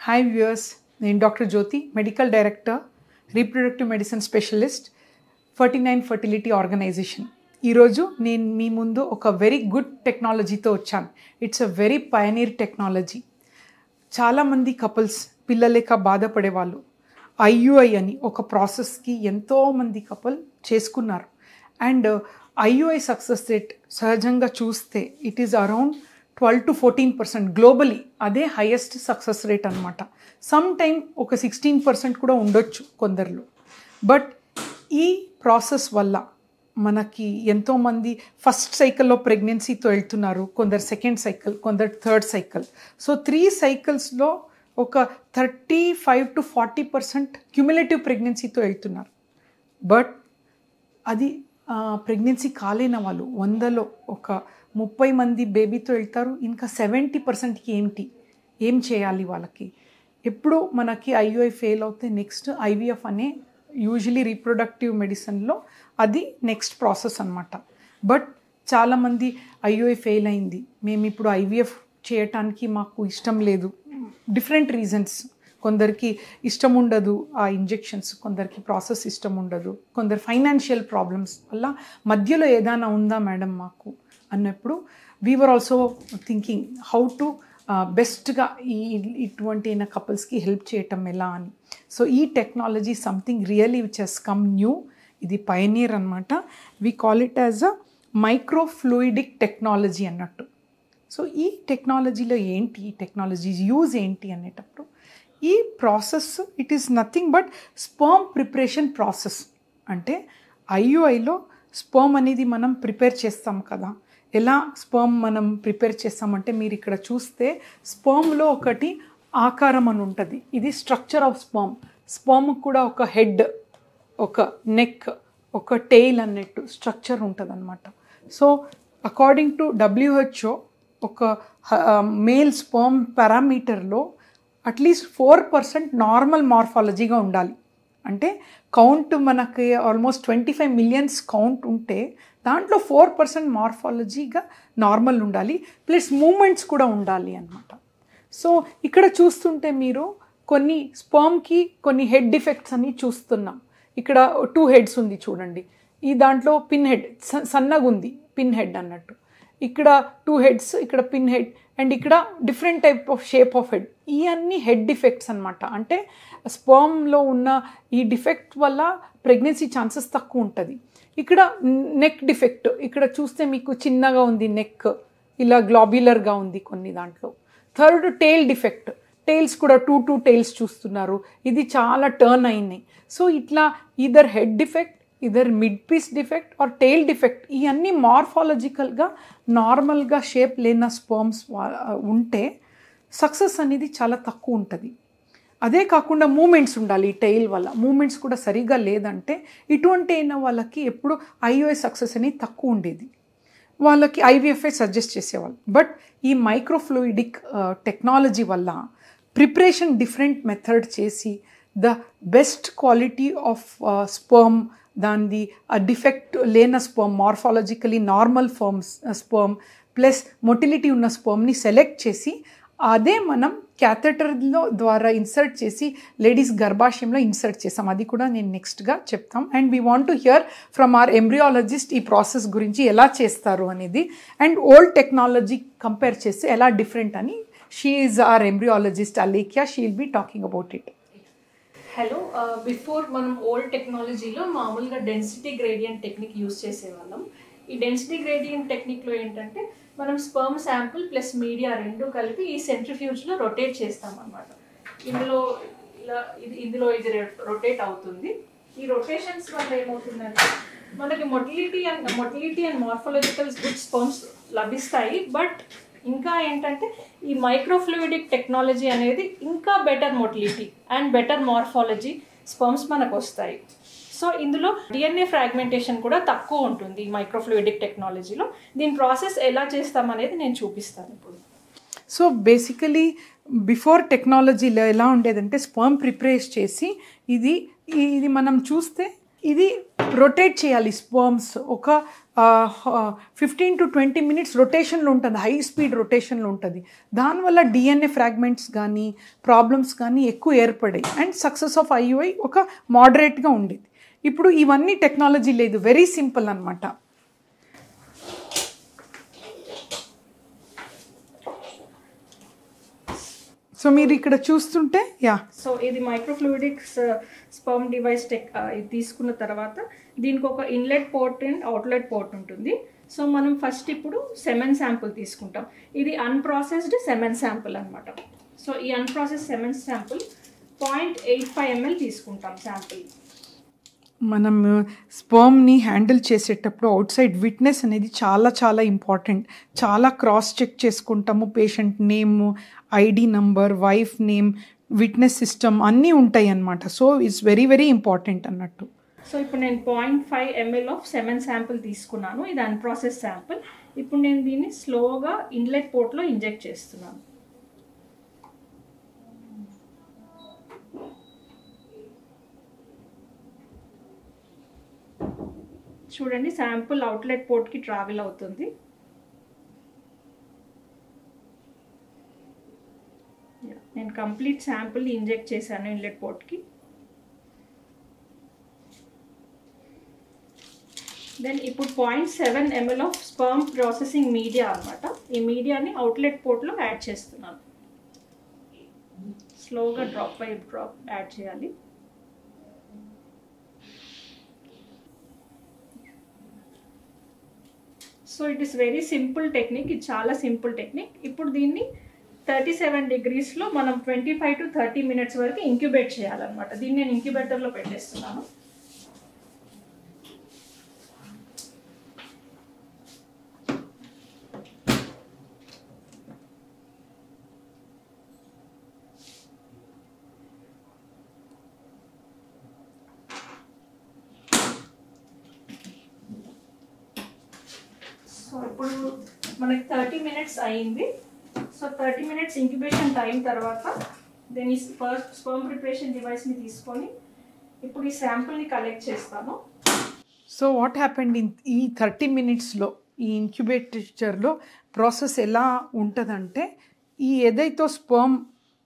Hi viewers, నేను doctor Jyothi, medical director, reproductive medicine specialist, 49 fertility organisation. ఈరోజు నేను మీ ముందు ఒక వెరీ గుడ్ టెక్నాలజీతో వచ్చాను. It's a very pioneer technology. చాలామంది కపుల్స్ పిల్లలేక బాధపడేవాళ్ళు ఐయుఐ అని ఒక ప్రాసెస్కి ఎంతోమంది కపుల్ చేసుకున్నారు. అండ్ ఐయుఐ సక్సెస్ రేట్ సహజంగా చూస్తే it is around 12 to 14% globally. అదే హైయెస్ట్ సక్సెస్ రేట్ అనమాట. సమ్ టైమ్ ఒక 16% కూడా ఉండొచ్చు కొందరిలో. బట్ ఈ ప్రాసెస్ వల్ల మనకి ఎంతోమంది ఫస్ట్ సైకిల్లో ప్రెగ్నెన్సీతో వెళ్తున్నారు, కొందరు సెకండ్ సైకిల్, కొందరు థర్డ్ సైకిల్. సో 3 సైకిల్స్లో ఒక 35 to 40% క్యుములేటివ్ ప్రెగ్నెన్సీతో వెళ్తున్నారు. బట్ అది ప్రెగ్నెన్సీ కాలేని వాళ్ళు 100లో ఒక 30 మంది బేబీతో వెళ్తారు. ఇంకా 70%కి ఏం చేయాలి వాళ్ళకి? ఎప్పుడు మనకి ఐయుఐ ఫెయిల్ అవుతే నెక్స్ట్ ఐవీఎఫ్ అనే యూజువలీ రీప్రొడక్టివ్ మెడిసిన్లో అది నెక్స్ట్ ప్రాసెస్ అనమాట. బట్ చాలామంది ఐయుఐ ఫెయిల్ అయింది, మేము ఇప్పుడు ఐవీఎఫ్ చేయటానికి మాకు ఇష్టం లేదు, డిఫరెంట్ రీజన్స్. కొందరికి ఇష్టం ఉండదు ఆ ఇంజెక్షన్స్, కొందరికి ప్రాసెస్ ఇష్టం ఉండదు, కొందరు ఫైనాన్షియల్ ప్రాబ్లమ్స్ వల్ల మధ్యలో ఏదైనా ఉందా మేడం మాకు అన్నప్పుడు we are also thinking how to బెస్ట్గా ఇటువంటి కపుల్స్కి హెల్ప్ చేయటం ఎలా అని. సో ఈ technology something really which has come new. ఇది పయనీర్ అనమాట. We call it as a microfluidic technology అన్నట్టు. సో ఈ టెక్నాలజీలో ఏంటి, ఈ టెక్నాలజీ యూజ్ ఏంటి అనేటప్పుడు ఈ process it is nothing but sperm preparation process. అంటే ఐయుఐలో స్పర్మ్ అనేది మనం ప్రిపేర్ చేస్తాం కదా. ఎలా స్పర్మ్ మనం ప్రిపేర్ చేస్తామంటే మీరు ఇక్కడ చూస్తే స్పర్మ్లో ఒకటి ఆకారం అని ఉంటుంది. ఇది స్ట్రక్చర్ ఆఫ్ స్పర్మ్. స్పర్మ్ కూడా ఒక హెడ్, ఒక నెక్, ఒక టెయిల్ అన్నట్టు స్ట్రక్చర్ ఉంటుంది అనమాట. సో అకార్డింగ్ టు WHO ఒక మేల్ స్పర్మ్ పారామీటర్లో అట్లీస్ట్ 4% నార్మల్ మార్ఫాలజీగా ఉండాలి. అంటే కౌంట్ మనకి ఆల్మోస్ట్ 25 మిలియన్స్ కౌంట్ ఉంటే దాంట్లో 4% మార్ఫాలజీగా నార్మల్ ఉండాలి, ప్లస్ మూమెంట్స్ కూడా ఉండాలి అన్నమాట. సో ఇక్కడ చూస్తుంటే మీరు కొన్ని స్పర్మ్కి కొన్ని హెడ్ డిఫెక్ట్స్ అని చూస్తున్నాం. ఇక్కడ 2 హెడ్స్ ఉంది చూడండి. ఈ దాంట్లో పిన్ హెడ్ సన్నగా ఉంది, పిన్ హెడ్ అన్నట్టు. ఇక్కడ 2 హెడ్స్, ఇక్కడ పిన్ హెడ్, అండ్ ఇక్కడ different type of shape of head. ఈ అన్ని హెడ్ డిఫెక్ట్స్ అనమాట. అంటే స్పర్మ్లో ఉన్న ఈ డిఫెక్ట్ వల్ల ప్రెగ్నెన్సీ ఛాన్సెస్ తక్కువ ఉంటుంది. ఇక్కడ నెక్ డిఫెక్ట్, ఇక్కడ చూస్తే మీకు చిన్నగా ఉంది నెక్, ఇలా గ్లాబ్యులర్గా ఉంది కొన్ని దాంట్లో. థర్డ్ టెయిల్ డిఫెక్ట్, టెయిల్స్ కూడా 2 టెయిల్స్ చూస్తున్నారు, ఇది చాలా టర్న్ అయినాయి. సో ఇట్లా either head defect, either mid piece defect or tail defect, ఇవన్నీ మార్ఫాలజికల్గా నార్మల్గా షేప్ లేని స్పర్మ్స్ ఉంటే సక్సెస్ అనేది చాలా తక్కువ ఉంటుంది. అదే కాకుండా మూమెంట్స్ ఉండాలి. టెయిల్ వల్ల మూమెంట్స్ కూడా సరిగా లేదంటే ఇటువంటి అయిన వాళ్ళకి ఎప్పుడు ఐయుఐ సక్సెస్ అనేది తక్కువ ఉండేది. వాళ్ళకి ఐవీఎఫ్ఐ సజెస్ట్ చేసేవాళ్ళు. బట్ ఈ మైక్రోఫ్లూయిడిక్ టెక్నాలజీ వల్ల ప్రిపరేషన్ డిఫరెంట్ మెథడ్ చేసి the best quality of sperm, దానిది డిఫెక్ట్ లేని sperm, morphologically normal sperm plus motility ఉన్న స్పర్మ్ని సెలెక్ట్ చేసి అదే మనం క్యాథెటర్లో ద్వారా ఇన్సర్ట్ చేసి లేడీస్ గర్భాశయంలో ఇన్సర్ట్ చేసాం. అది కూడా నేను నెక్స్ట్గా చెప్తాం. And we want to hear from our embryologist ఈ ప్రాసెస్ గురించి ఎలా చేస్తారు అనేది, అండ్ ఓల్డ్ టెక్నాలజీ కంపేర్ చేస్తే ఎలా డిఫరెంట్ అని. She is our embryologist Alekhya, she will be talking about it. Hello, before మనం ఓల్డ్ టెక్నాలజీలో మామూలుగా డెన్సిటీ గ్రేడియంట్ టెక్నిక్ యూజ్ చేసేవాళ్ళం. ఈ డెన్సిటీ గ్రేడియంట్ టెక్నిక్లో ఏంటంటే మనం స్పర్మ్ శాంపుల్ ప్లస్ మీడియా రెండు కలిపి ఈ సెంట్రిఫ్యూజ్లో రొటేట్ చేస్తాం అన్నమాట. ఇందులో ఇది రొటేట్ అవుతుంది. ఈ రొటేషన్స్ వల్ల ఏమవుతుందంటే మనకి motility and morphological good sperms లభిస్తాయి. బట్ ఇంకా ఏంటంటే ఈ మైక్రోఫ్లూయిడిక్ టెక్నాలజీ అనేది ఇంకా better motility and better morphology sperms మనకు వస్తాయి. సో ఇందులో డిఎన్ఏ ఫ్రాగ్మెంటేషన్ కూడా తక్కువ ఉంటుంది ఈ మైక్రోఫ్లూయిడిక్ టెక్నాలజీలో. దీని ప్రాసెస్ ఎలా చేస్తామనేది నేను చూపిస్తాను ఇప్పుడు. సో బేసికలీ బిఫోర్ టెక్నాలజీలో ఎలా ఉండేదంటే స్పర్మ్ ప్రిపేర్ చేసి ఇది మనం చూస్తే ఇది రొటేట్ చేయాలి స్పర్మ్స్ ఒక 15 to 20 minutes రొటేషన్లో ఉంటుంది, హై స్పీడ్ రొటేషన్లో ఉంటుంది. దానివల్ల డిఎన్ఏ ఫ్రాగ్మెంట్స్ కానీ ప్రాబ్లమ్స్ కానీ ఎక్కువ ఏర్పడాయి అండ్ సక్సెస్ ఆఫ్ ఐయుఐ ఒక మోడరేట్గా ఉండేది. ఇప్పుడు ఇవన్నీ టెక్నాలజీ లేదు, వెరీ సింపుల్ అనమాట. సో మీరు ఇక్కడ చూస్తుంటే సో ఇది మైక్రోఫ్లూయిడిక్స్ స్పర్మ్ డివైస్ ఇది తీసుకున్న తర్వాత దీనికి ఒక inlet port and outlet port ఉంటుంది. సో మనం ఫస్ట్ ఇప్పుడు సెమెన్ శాంపుల్ తీసుకుంటాం. ఇది అన్ప్రాసెస్డ్ సెమెన్ శాంపుల్ అనమాట. సో ఈ అన్ప్రాసెస్డ్ సెమెన్ శాంపుల్ 0.85 ml తీసుకుంటాం శాంపుల్. మనం స్పర్మ్ని హ్యాండిల్ చేసేటప్పుడు అవుట్ సైడ్ విట్నెస్ అనేది చాలా చాలా ఇంపార్టెంట్. చాలా క్రాస్ చెక్ చేసుకుంటాము, patient name, ID number, wife name, witness system అన్నీ ఉంటాయి అన్నమాట. So it's very very important అన్నట్టు. సో ఇప్పుడు నేను 0.5 ml ఆఫ్ సెమెన్ శాంపుల్ తీసుకున్నాను. ఇది అన్ప్రాసెస్ శాంపుల్. ఇప్పుడు నేను దీన్ని స్లోగా ఇన్లెట్ పోర్ట్లో ఇంజెక్ట్ చేస్తున్నాను. చూడండి, శాంపుల్ అవుట్లెట్ పోర్ట్కి ట్రావెల్ అవుతుంది. నేను కంప్లీట్ శాంపుల్ ఇంజెక్ట్ చేశాను ఇన్లెట్ పోర్ట్కి. దెన్ ఇప్పుడు 0.7 ml of sperm processing media అనమాట. ఈ మీడియాని అవుట్లెట్ పోర్ట్లో యాడ్ చేస్తున్నాను. స్లోగా డ్రాప్ బై డ్రాప్ యాడ్ చేయాలి. So it is very simple technique. ఇది చాలా సింపుల్ టెక్నిక్. ఇప్పుడు దీన్ని 37 degreesలో మనం 25 to 30 minutes వరకు ఇంక్యుబేట్ చేయాలన్నమాట. దీన్ని నేను ఇంక్యుబేటర్లో పెట్టేస్తున్నాను. సో ఇప్పుడు మనకి 30 minutes అయింది. సో 30 minutes ఇంక్యుబేషన్ టైం తర్వాత దీని స్పర్మ్ ప్రిపరేషన్ డివైస్ని తీసుకొని ఇప్పుడు ఈ శాంపుల్ని కలెక్ట్ చేస్తాను. సో వాట్ హ్యాపెండ్ ఈ 30 minutesలో ఈ ఇంక్యుబేటర్లో ప్రాసెస్ ఎలా ఉంటుందంటే, ఈ ఏదైతే స్పర్మ్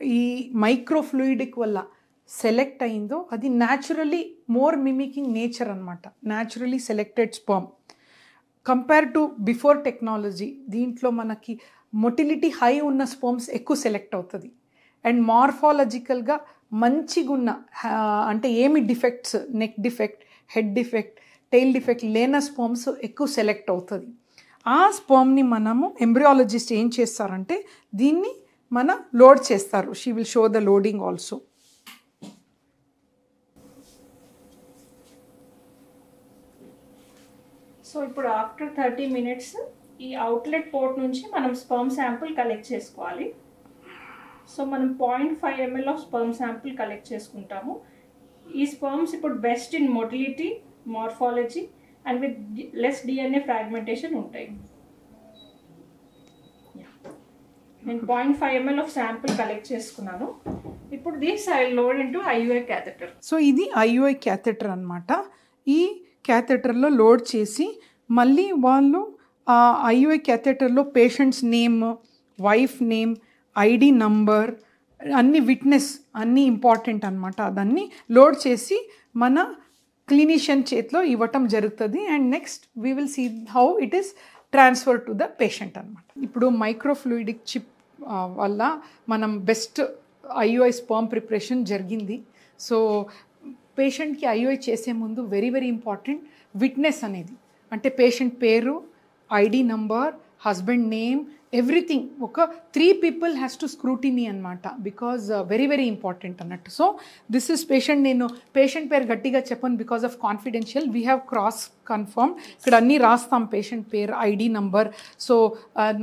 ఈ మైక్రోఫ్లూయిడిక్ వల్ల సెలెక్ట్ అయిందో అది న్యాచురలీ మోర్ మిమికింగ్ నేచర్ అనమాట. Naturally selected sperm compare to before technology. దీంట్లో మనకి మొటిలిటీ హై ఉన్న స్పర్మ్స్ ఎక్కువ సెలెక్ట్ అవుతుంది అండ్ మార్ఫాలజికల్గా మంచిగా ఉన్న అంటే ఏమి defects, neck defect, head defect, tail defect లేని స్పర్మ్స్ ఎక్కువ సెలెక్ట్ అవుతుంది. ఆ స్పర్మ్ని మనము ఎంబ్రియాలజిస్ట్ ఏం చేస్తారంటే దీన్ని లోడ్ చేస్తారు. She will show the loading also. So ఇప్పుడు ఆఫ్టర్ 30 minutes ఈ అవుట్లెట్ పోర్ట్ నుంచి మనం స్పర్మ్ శాంపుల్ కలెక్ట్ చేసుకోవాలి. సో మనం 0.5 ml of sperm sample collect చేసుకుంటాము. ఈ స్పర్మ్స్ ఇప్పుడు best in motility, morphology and with less DNA fragmentation ఉంటాయి. నేను 0.5 ml ఆఫ్ శాంపుల్ కలెక్ట్ చేసుకున్నాను. ఇప్పుడు this I load into IUI catheter. So ఇది ఐయుఐ క్యాథెటర్ అనమాట. ఈ క్యాథెటర్లో లోడ్ చేసి మళ్ళీ వాళ్ళు ఐయుఐ క్యాథెటర్లో patients name, wife name, ID number, అన్ని విట్నెస్ అన్నీ ఇంపార్టెంట్ అనమాట. అదన్నీ లోడ్ చేసి మన క్లినిషియన్ చేతిలో ఇవ్వటం జరుగుతుంది. And next we will see how it is transfer to the patient అనమాట. ఇప్పుడు మైక్రోఫ్లూయిడిక్ చిప్ వల్ల మనం బెస్ట్ ఐయుఐ స్పర్మ్ ప్రిపరేషన్ జరిగింది. సో పేషెంట్కి ఐయుఐ చేసే ముందు వెరీ వెరీ ఇంపార్టెంట్ విట్నెస్ అనేది, అంటే పేషెంట్ పేరు, ID number, husband name, everything. ఒక 3 people హ్యాస్ టు స్క్రూటినీ అనమాట. బికాజ్ వెరీ వెరీ ఇంపార్టెంట్ అన్నట్టు. So this is patient. నేను పేషెంట్ పేరు గట్టిగా చెప్పను because of confidential. We have cross confirm. ఇక్కడ అన్నీ రాస్తాం, పేషెంట్ పేరు, ఐడి నంబర్. సో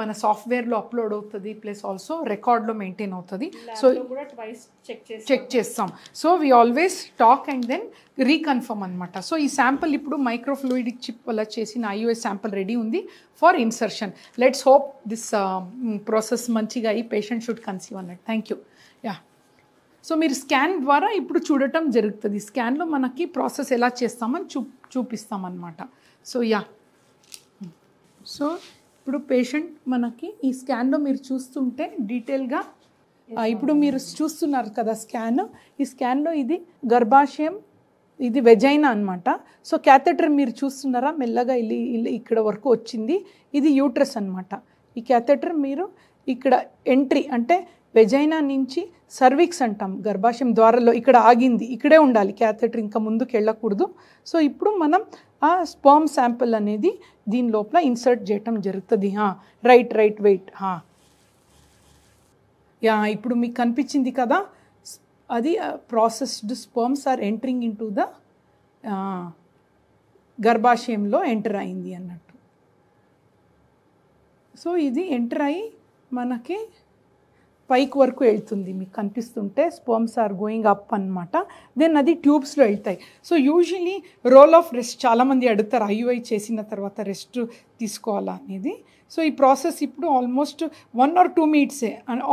మన సాఫ్ట్వేర్లో అప్లోడ్ అవుతుంది, ప్లస్ ఆల్సో రికార్డ్లో మెయింటైన్ అవుతుంది. సో చెక్ చేస్తాం. So we always talk and then reconfirm అనమాట. సో ఈ శాంపుల్ ఇప్పుడు మైక్రోఫ్లూయిడిక్ చిప్ వల్ల చేసిన ఐయుఐ శాంపుల్ రెడీ ఉంది for insertion. Let's hope this process మంచిగా అయ్యి పేషెంట్ షుడ్ కన్సీవ్ అన్నట్టు. Thank you. యా. సో మీరు స్కాన్ ద్వారా ఇప్పుడు చూడటం జరుగుతుంది. స్కాన్లో మనకి ప్రాసెస్ ఎలా చేస్తామని చూపిస్తామన్నమాట. సో సో ఇప్పుడు పేషెంట్ మనకి ఈ స్కాన్లో మీరు చూస్తుంటే డీటెయిల్గా ఇప్పుడు మీరు చూస్తున్నారు కదా స్కాన్. ఈ స్కాన్లో ఇది గర్భాశయం, ఇది వెజైనా అనమాట. సో క్యాథెటర్ మీరు చూస్తున్నారా, మెల్లగా ఇక్కడ వరకు వచ్చింది. ఇది యూట్రస్ అనమాట. ఈ క్యాథెటర్ మీరు ఇక్కడ ఎంట్రీ అంటే వెజైనా నుంచి సర్విక్స్ అంటాం, గర్భాశయం ద్వారాలో ఇక్కడ ఆగింది, ఇక్కడే ఉండాలి క్యాథెటర్, ఇంకా ముందుకు వెళ్ళకూడదు. సో ఇప్పుడు మనం ఆ స్పర్మ్ శాంపిల్ అనేది దీని లోపల ఇన్సర్ట్ చేయటం జరుగుతుంది. Right wait. ఇప్పుడు మీకు కనిపించింది కదా, అది processed sperms are entering into the గర్భాశయంలో ఎంటర్ అయింది అన్నట్టు. సో ఇది ఎంటర్ అయ్యి మనకి పైకి వరకు వెళ్తుంది, మీకు కనిపిస్తుంటే స్పర్మ్స్ ఆర్ గోయింగ్ అప్ అనమాట. దెన్ అది ట్యూబ్స్లో వెళ్తాయి. So usually role of rest చాలామంది అడుగుతారు, IUI చేసిన తర్వాత రెస్ట్ తీసుకోవాలా అనేది. సో ఈ ప్రాసెస్ ఇప్పుడు ఆల్మోస్ట్ 1 or 2 minutes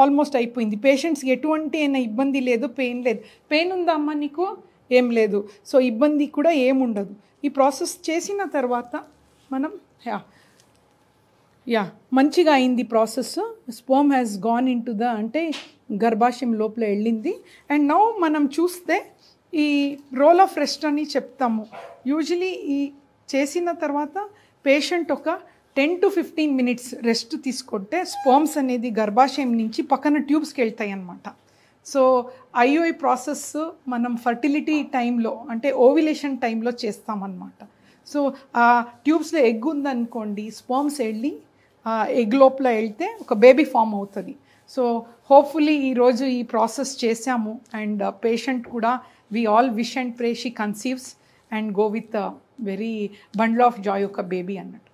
ఆల్మోస్ట్ అయిపోయింది. పేషెంట్స్కి ఎటువంటి అయినా ఇబ్బంది లేదు, పెయిన్ లేదు. పెయిన్ ఉందా అమ్మ నీకు? ఏం లేదు. సో ఇబ్బంది కూడా ఏముండదు. ఈ ప్రాసెస్ చేసిన తర్వాత మనం మంచిగా అయింది process. Sperm has gone in to the అంటే గర్భాశయం లోపల వెళ్ళింది. అండ్ నౌ మనం చూస్తే ఈ రోల్ ఆఫ్ రెస్ట్ అని చెప్తాము. యూజువలీ ఈ చేసిన తర్వాత పేషెంట్ ఒక 10 to 15 minutes రెస్ట్ తీసుకుంటే స్పర్మ్స్ అనేది గర్భాశయం నుంచి పక్కన ట్యూబ్స్కి వెళ్తాయి అన్నమాట. సో IUI ప్రాసెస్ మనం ఫర్టిలిటీ టైంలో అంటే ఓవ్యులేషన్ టైంలో చేస్తామన్నమాట. సో ఆ ట్యూబ్స్లో ఎగ్ ఉందనుకోండి, స్పర్మ్స్ వెళ్ళి ఎగ్ లోపల వెళ్తే ఒక బేబీ ఫామ్ అవుతుంది. సో హోప్ఫుల్లీ ఈరోజు ఈ ప్రాసెస్ చేసాము. అండ్ పేషెంట్ కూడా we all wish and pray she conceives and go with a very bundle of joy ఒక బేబీ అన్నట్టు.